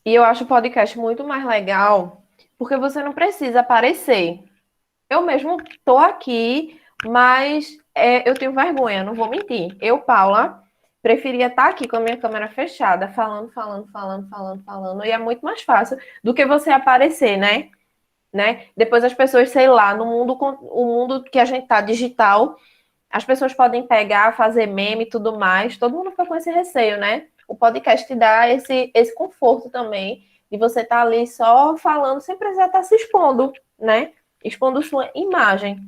E eu acho o podcast muito mais legal, porque você não precisa aparecer. Eu mesmo tô aqui, mas eu tenho vergonha, não vou mentir. Eu, Paula, preferia estar aqui com a minha câmera fechada, falando, e é muito mais fácil do que você aparecer, né? Depois as pessoas, sei lá, o mundo que a gente tá digital, as pessoas podem pegar, fazer meme e tudo mais. Todo mundo fica com esse receio, né? O podcast te dá esse conforto também de você estar ali só falando sem precisar estar se expondo, né? Expondo sua imagem.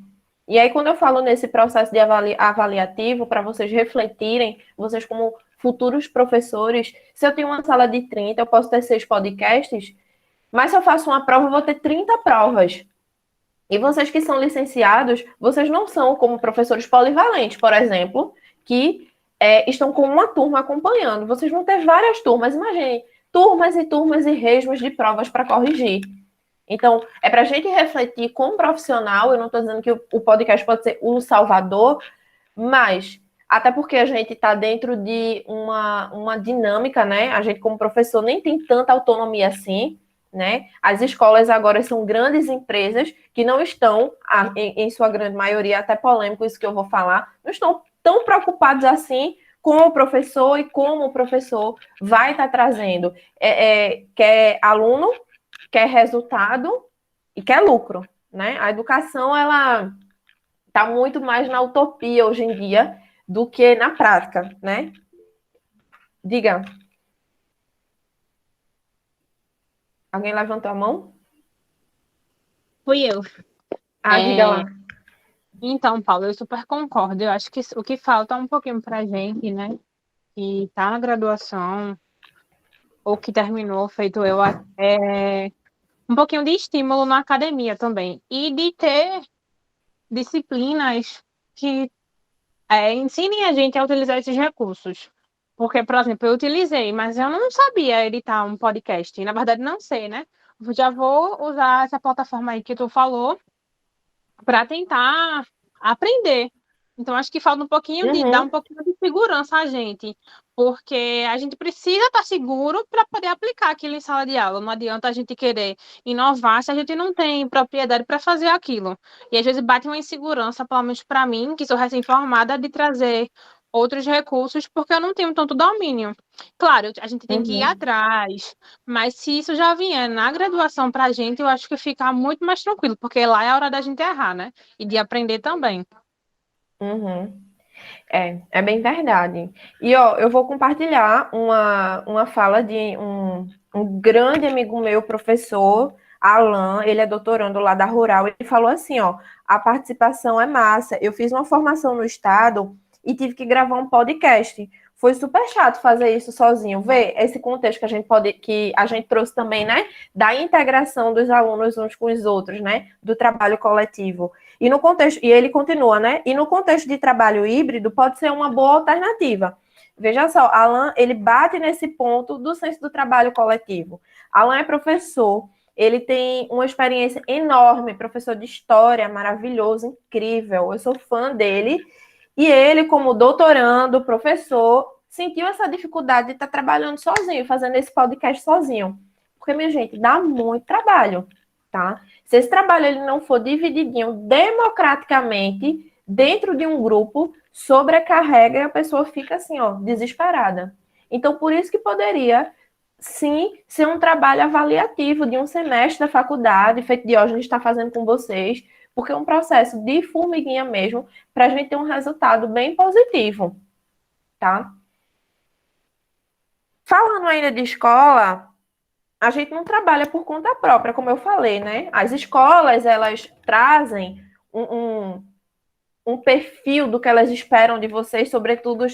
E aí, quando eu falo nesse processo de avaliativo, para vocês refletirem, vocês como futuros professores, se eu tenho uma sala de 30, eu posso ter 6 podcasts, mas se eu faço uma prova, eu vou ter 30 provas. E vocês que são licenciados, vocês não são como professores polivalentes, por exemplo, que estão com uma turma acompanhando. Vocês vão ter várias turmas, imagine, turmas e turmas e resmos de provas para corrigir. Então, é para a gente refletir como profissional, eu não estou dizendo que o podcast pode ser o salvador, mas até porque a gente está dentro de uma dinâmica, né? A gente, como professor, nem tem tanta autonomia assim, né? As escolas agora são grandes empresas que não estão, em sua grande maioria, até polêmico isso que eu vou falar, não estão tão preocupados assim com o professor e como o professor vai estar trazendo. Quer aluno, quer resultado e quer lucro, né? A educação, ela está muito mais na utopia hoje em dia do que na prática, né? Diga. Alguém levantou a mão? Fui eu. Diga lá. Então, Paulo, eu super concordo. Eu acho que o que falta um pouquinho para a gente, né, que está na graduação ou que terminou, feito eu, é um pouquinho de estímulo na academia também. E de ter disciplinas que ensinem a gente a utilizar esses recursos. Porque, por exemplo, eu utilizei, mas eu não sabia editar um podcast. E, na verdade, não sei, né? Eu já vou usar essa plataforma aí que tu falou para tentar aprender. Então, acho que falta um pouquinho de dar um Uhum, pouquinho de segurança a gente, porque a gente precisa estar seguro para poder aplicar aquilo em sala de aula. Não adianta a gente querer inovar se a gente não tem propriedade para fazer aquilo. E às vezes bate uma insegurança, pelo menos para mim, que sou recém-formada, de trazer outros recursos, porque eu não tenho tanto domínio. Claro, a gente tem que ir uhum, atrás, mas se isso já vier na graduação para a gente, eu acho que fica muito mais tranquilo, porque lá é a hora da gente errar, né? E de aprender também. uhum. É bem verdade. E, ó, eu vou compartilhar uma fala de um grande amigo meu, professor, Alan, ele é doutorando lá da Rural, ele falou assim, ó, a participação é massa. Eu fiz uma formação no estado e tive que gravar um podcast. Foi super chato fazer isso sozinho. Vê esse contexto que a gente trouxe também, né? Da integração dos alunos uns com os outros, né? Do trabalho coletivo. E no contexto, e ele continua, né? E no contexto de trabalho híbrido, pode ser uma boa alternativa. Veja só, Alan, ele bate nesse ponto do senso do trabalho coletivo. Alan é professor, ele tem uma experiência enorme, professor de história, maravilhoso, incrível. Eu sou fã dele. E ele, como doutorando, professor, sentiu essa dificuldade de estar trabalhando sozinho, fazendo esse podcast sozinho. Porque, minha gente, dá muito trabalho, tá? Se esse trabalho ele não for divididinho democraticamente dentro de um grupo, sobrecarrega e a pessoa fica assim, ó, desesperada. Então, por isso que poderia, sim, ser um trabalho avaliativo de um semestre da faculdade, feito de hoje a gente está fazendo com vocês, porque é um processo de formiguinha mesmo, para a gente ter um resultado bem positivo, tá? Falando ainda de escola, a gente não trabalha por conta própria, como eu falei, né? As escolas, elas trazem um perfil do que elas esperam de vocês, sobretudo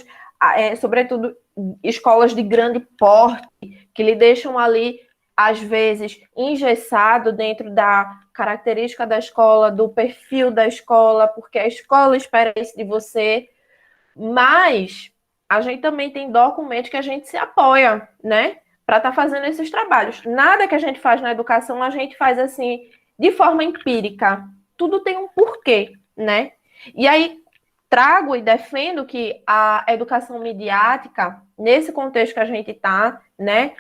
escolas de grande porte, que lhe deixam ali, às vezes, engessado dentro da característica da escola, do perfil da escola, porque a escola espera isso de você, mas a gente também tem documentos que a gente se apoia, né? Para estar fazendo esses trabalhos. Nada que a gente faz na educação, a gente faz assim, de forma empírica. Tudo tem um porquê, né? E aí, trago e defendo que a educação midiática, nesse contexto que a gente está, né,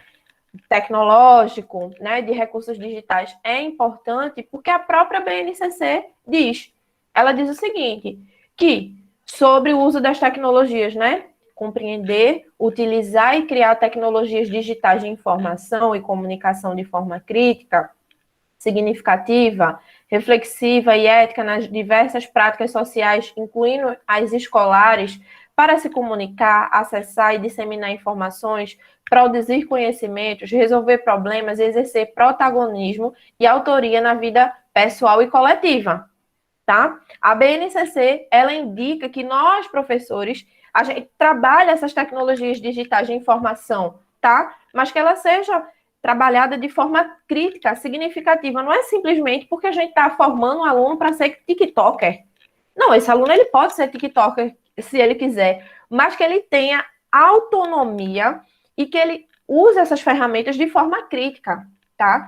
tecnológico, né, de recursos digitais, é importante porque a própria BNCC diz. Ela diz o seguinte, que sobre o uso das tecnologias, né, compreender, utilizar e criar tecnologias digitais de informação e comunicação de forma crítica, significativa, reflexiva e ética nas diversas práticas sociais, incluindo as escolares, para se comunicar, acessar e disseminar informações, produzir conhecimentos, resolver problemas e exercer protagonismo e autoria na vida pessoal e coletiva, tá? A BNCC, ela indica que nós, professores, a gente trabalha essas tecnologias digitais de informação, tá? Mas que ela seja trabalhada de forma crítica, significativa. Não é simplesmente porque a gente está formando um aluno para ser TikToker. Não, esse aluno ele pode ser TikToker se ele quiser, mas que ele tenha autonomia e que ele use essas ferramentas de forma crítica, tá?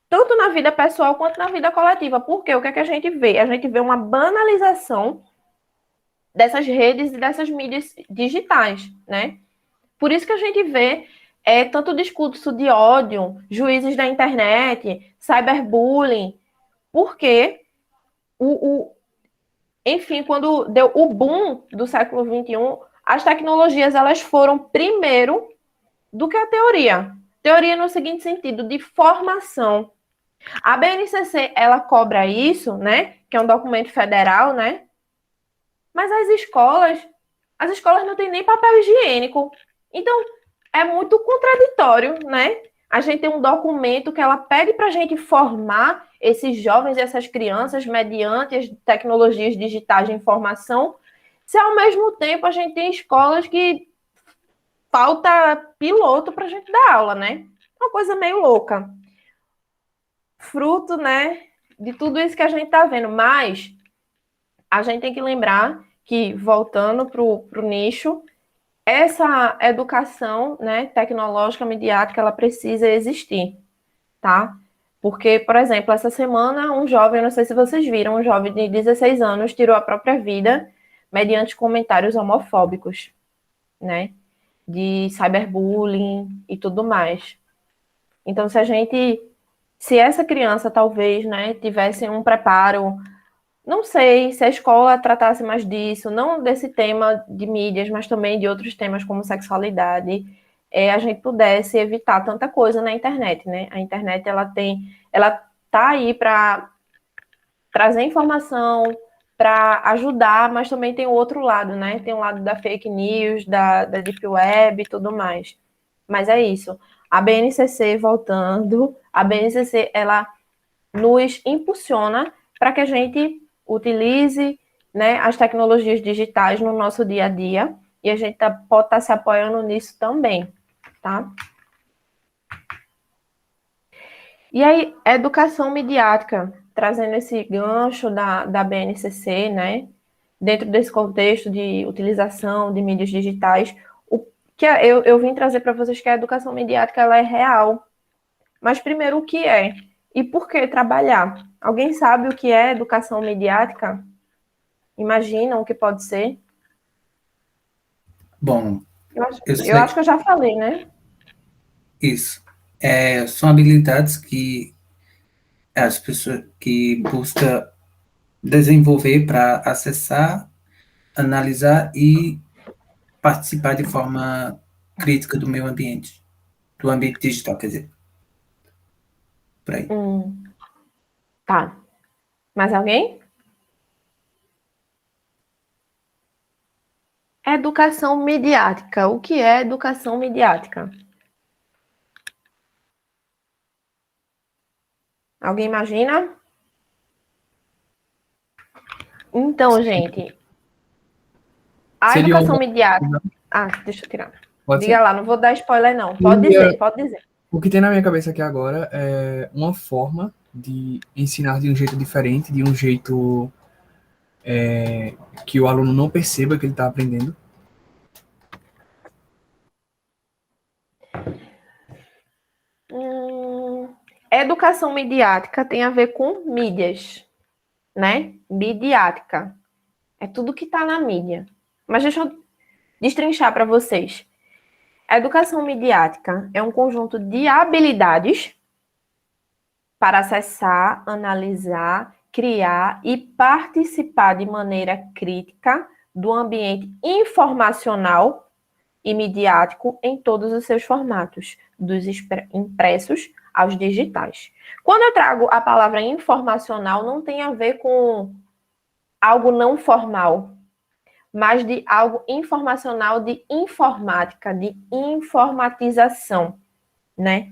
Tanto na vida pessoal quanto na vida coletiva. Porque o que é que a gente vê? A gente vê uma banalização dessas redes e dessas mídias digitais, né? Por isso que a gente vê tanto discurso de ódio, juízes da internet, cyberbullying, porque, enfim, quando deu o boom do século XXI, as tecnologias elas foram primeiro do que a teoria. Teoria no seguinte sentido, de formação. A BNCC, ela cobra isso, né? Que é um documento federal, né? Mas as escolas não têm nem papel higiênico. Então, é muito contraditório, né? A gente tem um documento que ela pede para a gente formar esses jovens e essas crianças mediante as tecnologias digitais de informação, se ao mesmo tempo a gente tem escolas que falta piloto para a gente dar aula, né? Uma coisa meio louca. Fruto, né, de tudo isso que a gente está vendo. Mas a gente tem que lembrar que, voltando para o nicho, essa educação, né, tecnológica, midiática, ela precisa existir, tá? Porque, por exemplo, essa semana, um jovem, não sei se vocês viram, um jovem de 16 anos tirou a própria vida mediante comentários homofóbicos, né? De cyberbullying e tudo mais. Então, se essa criança talvez, né, tivesse um preparo, não sei se a escola tratasse mais disso, não desse tema de mídias, mas também de outros temas como sexualidade, a gente pudesse evitar tanta coisa na internet, né? A internet ela tá aí para trazer informação, para ajudar, mas também tem o outro lado, né? Tem o lado da fake news, da deep web e tudo mais. Mas é isso. A BNCC, voltando, a BNCC, ela nos impulsiona para que a gente utilize, né, as tecnologias digitais no nosso dia a dia, e a gente pode estar se apoiando nisso também, tá? E aí, educação midiática, trazendo esse gancho da BNCC, né, dentro desse contexto de utilização de mídias digitais, eu vim trazer para vocês que a educação midiática ela é real. Mas primeiro, o que é? E por que trabalhar? Alguém sabe o que é educação midiática? Imaginam o que pode ser? Bom, eu Eu acho sei que eu já falei, né? isso. São habilidades que as pessoas que buscam desenvolver para acessar, analisar e participar de forma crítica do meio ambiente, do ambiente digital, quer dizer, por aí. Tá. Mais alguém? Educação midiática. O que é educação midiática? Alguém imagina? Então, gente, a Seria educação uma. midiática. Ah, deixa eu tirar. Pode Diga ser? lá, não vou dar spoiler, não. Pode dizer, Seria- pode dizer. O que tem na minha cabeça aqui agora é uma forma de ensinar de um jeito diferente, de um jeito que o aluno não perceba que ele está aprendendo. Educação midiática tem a ver com mídias, né? Midiática. É tudo que está na mídia. Mas deixa eu destrinchar para vocês. A educação midiática é um conjunto de habilidades para acessar, analisar, criar e participar de maneira crítica do ambiente informacional e midiático em todos os seus formatos, dos impressos aos digitais. Quando eu trago a palavra informacional, não tem a ver com algo não formal, mas de algo informacional, de informática, de informatização, né?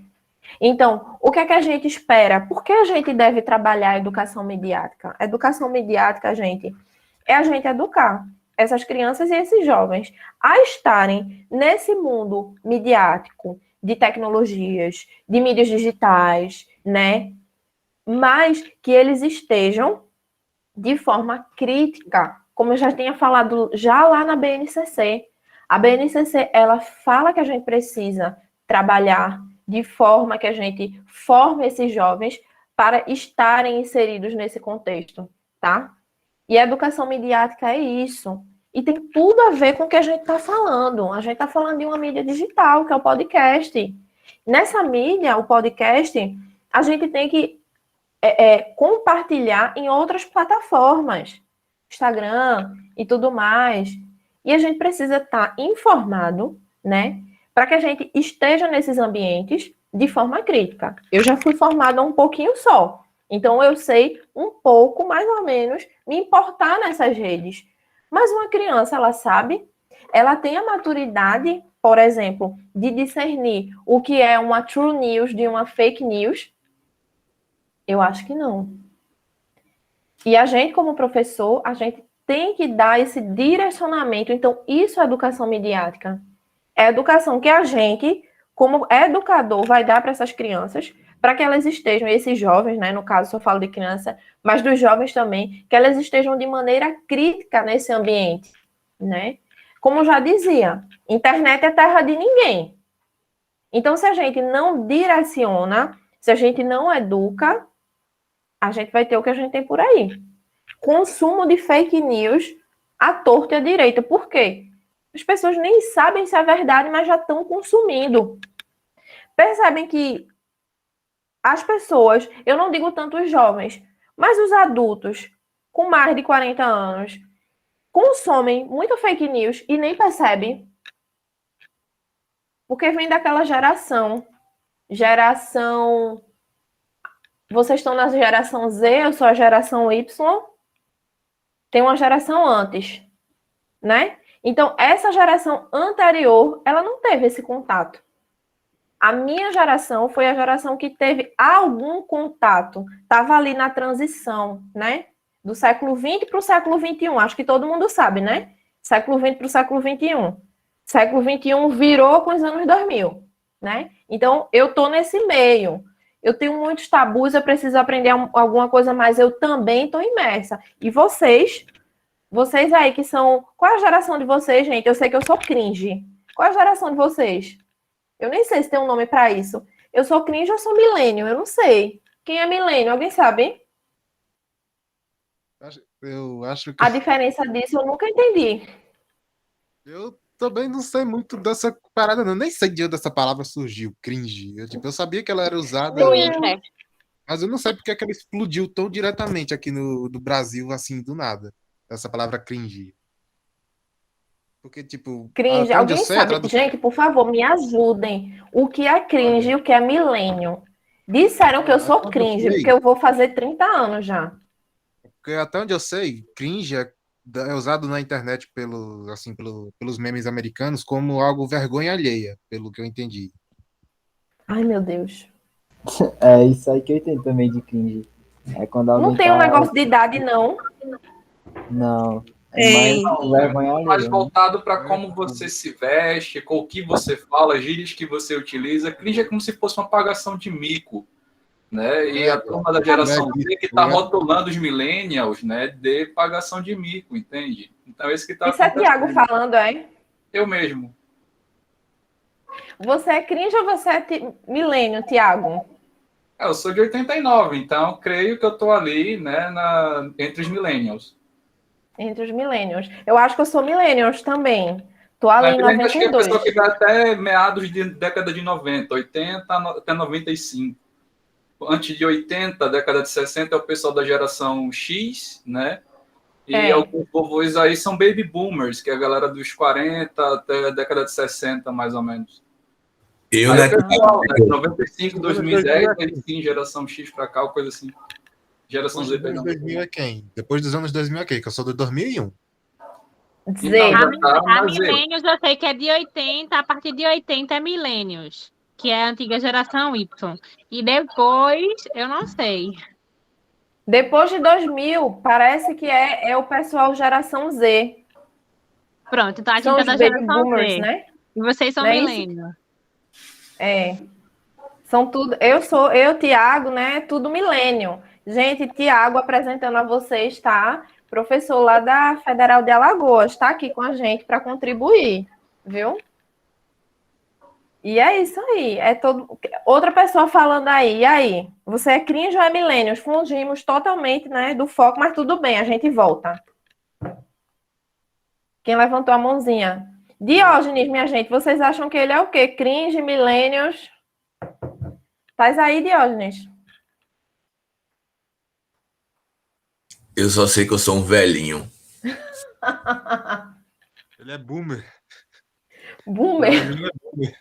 Então, o que é que a gente espera? Por que a gente deve trabalhar a educação midiática? A educação midiática, gente, é a gente educar essas crianças e esses jovens a estarem nesse mundo midiático, de tecnologias, de mídias digitais, né? Mas que eles estejam de forma crítica, como eu já tinha falado já lá na BNCC. A BNCC, ela fala que a gente precisa trabalhar de forma que a gente forme esses jovens para estarem inseridos nesse contexto, tá? E a educação midiática é isso. E tem tudo a ver com o que a gente está falando. A gente está falando de uma mídia digital, que é o podcast. Nessa mídia, o podcast, a gente tem que compartilhar em outras plataformas, Instagram e tudo mais. E a gente precisa estar informado, né? Para que a gente esteja nesses ambientes de forma crítica. Eu já fui formada um pouquinho só. Então, eu sei um pouco, mais ou menos, me importar nessas redes. Mas uma criança, ela sabe, ela tem a maturidade, por exemplo, de discernir o que é uma true news de uma fake news? Eu acho que não. E a gente, como professor, a gente tem que dar esse direcionamento. Então, isso é educação midiática. É a educação que a gente, como educador, vai dar para essas crianças, para que elas estejam, esses jovens, né, no caso, só falo de criança, mas dos jovens também, que elas estejam de maneira crítica nesse ambiente, né? Como eu já dizia, internet é terra de ninguém. Então, se a gente não direciona, se a gente não educa, a gente vai ter o que a gente tem por aí. Consumo de fake news à torta e à direita. Por quê? As pessoas nem sabem se é verdade, mas já estão consumindo. Percebem que as pessoas, eu não digo tanto os jovens, mas os adultos com mais de 40 anos consomem muito fake news e nem percebem. Porque vem daquela geração. Vocês estão na geração Z, eu sou a geração Y. Tem uma geração antes, né? Então, essa geração anterior, ela não teve esse contato. A minha geração foi a geração que teve algum contato. Estava ali na transição, né? Do século XX para o século XXI. Acho que todo mundo sabe, né? Século XX para o século XXI. Século XXI virou com os anos 2000, né? Então, eu estou nesse meio. Eu tenho muitos tabus, eu preciso aprender alguma coisa, mas eu também estou imersa. E vocês aí que são... Qual é a geração de vocês, gente? Eu sei que eu sou cringe. Qual é a geração de vocês? Eu nem sei se tem um nome para isso. Eu sou cringe ou sou milênio? Eu não sei. Quem é milênio? Alguém sabe? Eu acho que... A diferença disso eu nunca entendi. Eu também não sei muito dessa parada, não. Nem sei de onde essa palavra surgiu, cringe. Eu sabia que ela era usada, Do Inter. mas eu não sei porque é que ela explodiu tão diretamente aqui no Brasil, assim, do nada. Essa palavra cringe. Porque, tipo, Cringe, até onde eu alguém sei, a sabe? tradução... Gente, por favor, me ajudem. O que é cringe e o que é milênio? Disseram que eu sou Até onde eu cringe, sei. porque eu vou fazer 30 anos já. Porque até onde eu sei, cringe é usado na internet pelos memes americanos como algo vergonha alheia, pelo que eu entendi. Ai, meu Deus. É isso aí que eu entendo também de cringe. É quando alguém Não tem um negócio de idade, não. Não. É Tem. mais vergonha Mais alheia, né? voltado para como você se veste, com o que você fala, gírias que você utiliza. Cringe é como se fosse uma pagação de mico, né? E a turma da geração Z que está rotulando os millennials, né, de pagação de mico, entende? Então esse que está Isso é Tiago falando, é? Eu mesmo. Você é cringe ou você é milênio, Tiago? Eu sou de 89, então creio que eu estou ali, né, entre os millennials. Entre os millennials. Eu acho que eu sou millennials também. Tô ali em Mas acho que é a 92. pessoa que vai até meados de década de 90, 80 até 95. Antes de 80, década de 60, é o pessoal da geração X, né? E alguns povos aí são baby boomers, que é a galera dos 40 até a década de 60, mais ou menos. Eu, Aí né? o pessoal, né, 95, 2010, aí sim, geração X pra cá, coisa assim. Geração Depois Z dos pegando. 2000 é quem? Depois dos anos 2000 é quem? Que eu sou de 2001. Então, Z. já tá A mais Z. milênios eu sei que é de 80, a partir de 80 é milênios, que é a antiga geração Y. E depois, eu não sei. Depois de 2000, parece que é o pessoal geração Z. Pronto, então a São gente é os da baby geração boomers, Z. né? E vocês são Não é isso? milênios. É. São tudo. Tiago, né? Tudo milênio. Gente, Tiago apresentando a vocês, tá? Professor lá da Federal de Alagoas, tá aqui com a gente para contribuir, viu? E é isso aí. É todo. Outra pessoa falando aí. E aí? Você é cringe ou é milênios? Fugimos totalmente, né, do foco, mas tudo bem, a gente volta. Quem levantou a mãozinha? Diógenes, minha gente, vocês acham que ele é o quê? Cringe, milênios? Faz aí, Diógenes. Eu só sei que eu sou um velhinho. Ele é boomer. Boomer. Ele é boomer.